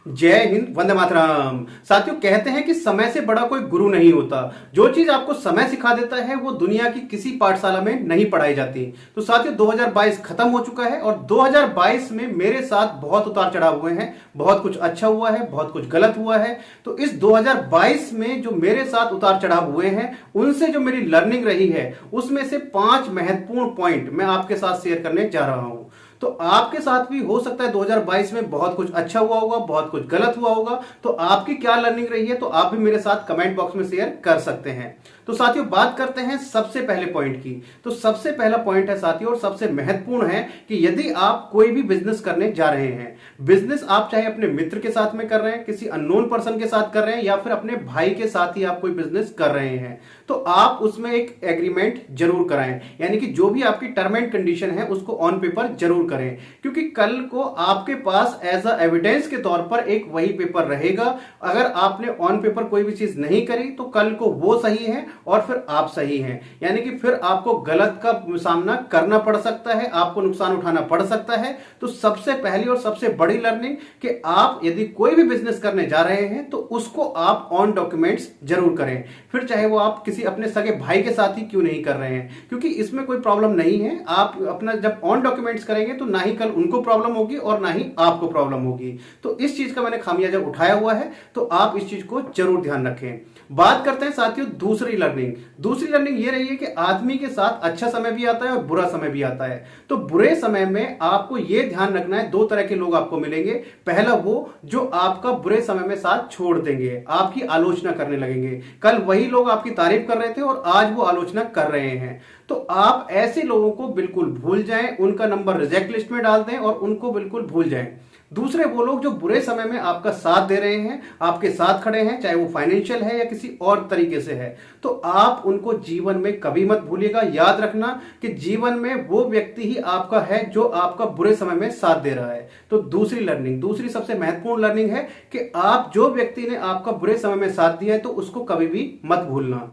जय हिंद, वंदे मातरम। साथियों, कहते हैं कि समय से बड़ा कोई गुरु नहीं होता। जो चीज आपको समय सिखा देता है वो दुनिया की किसी पाठशाला में नहीं पढ़ाई जाती। तो साथियों, 2022 खत्म हो चुका है और 2022 में मेरे साथ बहुत उतार चढ़ाव हुए हैं। बहुत कुछ अच्छा हुआ है, बहुत कुछ गलत हुआ है। तो इस 2022 में जो मेरे साथ उतार चढ़ाव हुए हैं उनसे जो मेरी लर्निंग रही है उसमें से 5 महत्वपूर्ण पॉइंट मैं आपके साथ शेयर करने जा रहा हूं। तो आपके साथ भी हो सकता है 2022 में बहुत कुछ अच्छा हुआ होगा, बहुत कुछ गलत हुआ होगा। तो आपकी क्या लर्निंग रही है तो आप भी मेरे साथ कमेंट बॉक्स में शेयर कर सकते हैं। तो साथियों, बात करते हैं सबसे पहले पॉइंट की। तो सबसे पहला पॉइंट है साथियों, और सबसे महत्वपूर्ण है कि यदि आप कोई भी बिजनेस करने जा रहे हैं, बिजनेस आप चाहे अपने मित्र के साथ में कर रहे हैं, किसी अननोन पर्सन के साथ कर रहे हैं, या फिर अपने भाई के साथ ही आप कोई बिजनेस कर रहे हैं, तो आप उसमें एक एग्रीमेंट जरूर कराएं। यानी कि जो भी आपकी टर्म एंड कंडीशन है उसको ऑन पेपर जरूर करें, क्योंकि कल को आपके पास एज अ एविडेंस के तौर पर एक वही पेपर रहेगा। अगर आपने ऑन पेपर कोई भी चीज नहीं करी तो कल को वो सही है और फिर आप सही हैं, यानी कि फिर आपको गलत का सामना करना पड़ सकता है, आपको नुकसान उठाना पड़ सकता है। तो सबसे पहली और सबसे बड़ी लर्निंग कि आप यदि कोई भी बिजनेस करने जा रहे हैं तो उसको आप ऑन डॉक्यूमेंट्स जरूर करें। फिर चाहे वो आप किसी अपने सगे भाई के साथ ही क्यों नहीं कर रहे हैं, क्योंकि इसमें कोई प्रॉब्लम नहीं है। आप अपना जब ऑन डॉक्यूमेंट्स करेंगे तो ना ही कल उनको प्रॉब्लम होगी और ना ही आपको प्रॉब्लम होगी। तो इस चीज का मैंने खामियाजा उठाया हुआ है, तो आप इस चीज को जरूर ध्यान रखें। बात करते हैं साथियों दूसरी लर्निंग। दूसरी लर्निंग ये रही है कि आदमी के साथ अच्छा समय भी आता है और बुरा समय भी आता है। तो बुरे समय में आपको यह ध्यान रखना है, दो तरह के लोग आपको मिलेंगे। पहला वो जो आपका बुरे समय में साथ छोड़ देंगे, आपकी आलोचना करने लगेंगे। कल वही लोग आपकी तारीफ कर रहे थे और आज वो आलोचना कर रहे हैं। तो आप ऐसे लोगों को बिल्कुल भूल जाएं, उनका नंबर रिजेक्ट लिस्ट में डाल दें और उनको बिल्कुल भूल जाएं। दूसरे वो लोग जो बुरे समय में आपका साथ दे रहे हैं, आपके साथ खड़े हैं, चाहे वो फाइनेंशियल है या किसी और तरीके से है, तो आप उनको जीवन में कभी मत भूलिएगा। याद रखना कि जीवन में वो व्यक्ति ही आपका है जो आपका बुरे समय में साथ दे रहा है। तो दूसरी लर्निंग, दूसरी सबसे महत्वपूर्ण लर्निंग है कि आप जो व्यक्ति ने आपका बुरे समय में साथ दिया है तो उसको कभी भी मत भूलना।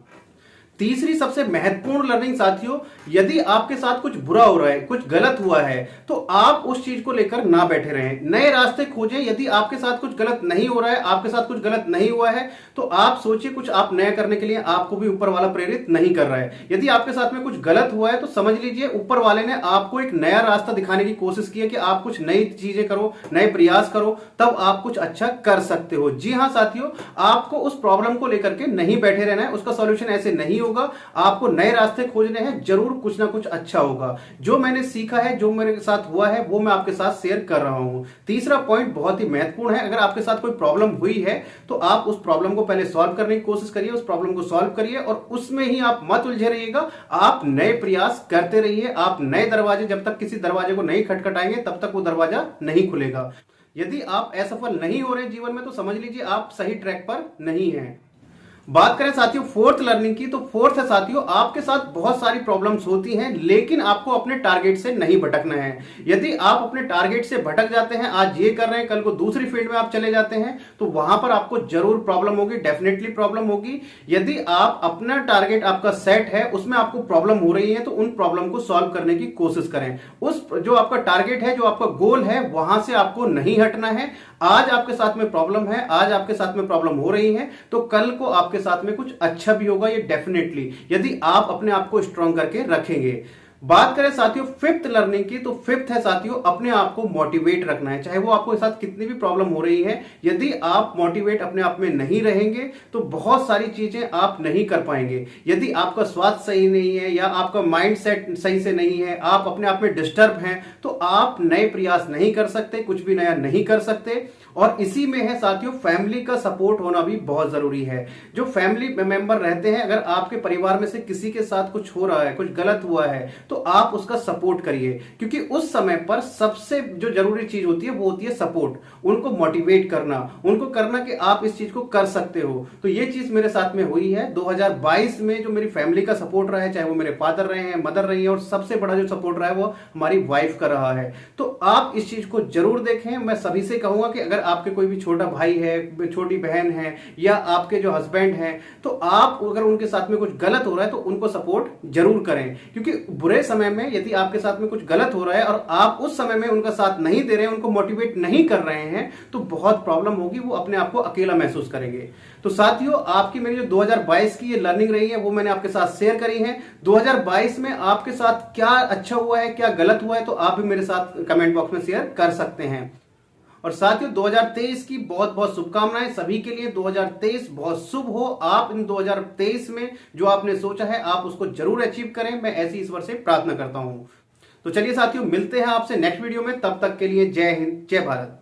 तीसरी सबसे महत्वपूर्ण लर्निंग साथियों, यदि आपके साथ कुछ बुरा हो रहा है, कुछ गलत हुआ है, तो आप उस चीज को लेकर ना बैठे रहें, नए रास्ते खोजें। यदि आपके साथ कुछ गलत नहीं हो रहा है, आपके साथ कुछ गलत नहीं हुआ है, तो आप सोचिए कुछ आप नया करने के लिए आपको भी ऊपर वाला प्रेरित नहीं कर रहा है। यदि आपके साथ में कुछ गलत हुआ है तो समझ लीजिए ऊपर वाले ने आपको एक नया रास्ता दिखाने की कोशिश की है कि आप कुछ नई चीजें करो, नए प्रयास करो, तब आप कुछ अच्छा कर सकते हो। जी हाँ साथियों, आपको उस प्रॉब्लम को लेकर के नहीं बैठे रहना है, उसका सॉल्यूशन ऐसे नहीं होगा। आपको नए रास्ते खोजने हैं, जरूर कुछ ना कुछ अच्छा होगा। जो मैंने सीखा है, जो मेरे साथ हुआ है, वो मैं आपके साथ शेयर कर रहा हूं। तीसरा पॉइंट बहुत ही महत्वपूर्ण है। अगर आपके साथ कोई प्रॉब्लम हुई है तो आप उस प्रॉब्लम को पहले सॉल्व करने की कोशिश करिए, उस प्रॉब्लम को सॉल्व करिए और उसमें ही आप मत उलझे रहिएगा। आप नए प्रयास करते रहिए। आप नए दरवाजे, जब तक किसी दरवाजे को नहीं खटखटाएंगे तब तक वो दरवाजा नहीं खुलेगा। यदि आप असफल नहीं हो रहे जीवन में तो समझ लीजिए आप सही ट्रैक पर नहीं हैं। बात करें साथियों फोर्थ लर्निंग की, तो फोर्थ है साथियों, आपके साथ बहुत सारी प्रॉब्लम्स होती हैं लेकिन आपको अपने टारगेट से नहीं भटकना है। यदि आप अपने टारगेट से भटक जाते हैं, आज ये कर रहे हैं, कल को दूसरी फील्ड में आप चले जाते हैं, तो वहां पर आपको जरूर प्रॉब्लम होगी, डेफिनेटली प्रॉब्लम होगी। यदि आप अपना टारगेट आपका सेट है, उसमें आपको प्रॉब्लम हो रही है, तो उन प्रॉब्लम को सॉल्व करने की कोशिश करें। उस जो आपका टारगेट है, जो आपका गोल है, वहां से आपको नहीं हटना है। आज आपके साथ में प्रॉब्लम है, आज आपके साथ में प्रॉब्लम हो रही है, तो कल को आपके साथ में कुछ अच्छा भी होगा, ये डेफिनेटली, यदि आप अपने आप को स्ट्रांग करके रखेंगे। बात करें साथियों फिफ्थ लर्निंग की, तो फिफ्थ है साथियों, अपने आप को मोटिवेट रखना है। चाहे वो आपके साथ कितनी भी प्रॉब्लम हो रही है, यदि आप मोटिवेट अपने आप में नहीं रहेंगे तो बहुत सारी चीजें आप नहीं कर पाएंगे। यदि आपका स्वास्थ्य सही नहीं है या आपका माइंड सेट सही से नहीं है, आप अपने आप में डिस्टर्ब हैं, तो आप नए प्रयास नहीं कर सकते, कुछ भी नया नहीं कर सकते। और इसी में है साथियों फैमिली का सपोर्ट होना भी बहुत जरूरी है। जो फैमिली मेंबर रहते हैं, अगर आपके परिवार में से किसी के साथ कुछ हो रहा है, कुछ गलत हुआ है, तो आप उसका सपोर्ट करिए, क्योंकि उस समय पर सबसे जो जरूरी चीज होती है वो होती है सपोर्ट। उनको मोटिवेट करना, उनको करना कि आप इस चीज को कर सकते हो। तो ये चीज मेरे साथ में हुई है 2022 में। जो मेरी फैमिली का सपोर्ट रहा है, चाहे वो मेरे फादर रहे हैं, मदर रही है, और सबसे बड़ा जो सपोर्ट रहा है वो हमारी वाइफ का रहा है। तो आप इस चीज को जरूर देखें। मैं सभी से कहूंगा कि अगर आपके कोई भी छोटा भाई है, छोटी बहन है, या आपके जो हस्बैंड हैं, तो आप अगर उनके साथ में कुछ गलत हो रहा है तो उनको सपोर्ट जरूर करें, क्योंकि बुरे समय में यदि आपके साथ में कुछ गलत हो रहा है और आप उस समय में उनका साथ नहीं दे रहे हैं, उनको मोटिवेट नहीं कर रहे हैं, तो बहुत प्रॉब्लम होगी, वो अपने आप को अकेला महसूस करेंगे। तो साथियों, आपकी मेरी जो 2022 की ये लर्निंग रही है वो मैंने आपके साथ शेयर करी है। 2022 में आपके साथ क्या अच्छा हुआ है, क्या गलत हुआ है, तो आप भी मेरे साथ कमेंट बॉक्स में शेयर कर सकते हैं। और साथियों, 2023 की बहुत बहुत शुभकामनाएं सभी के लिए। 2023 बहुत शुभ हो। आप इन 2023 में जो आपने सोचा है आप उसको जरूर अचीव करें, मैं ऐसी ईश्वर से प्रार्थना करता हूं। तो चलिए साथियों, मिलते हैं आपसे नेक्स्ट वीडियो में। तब तक के लिए जय हिंद, जय भारत।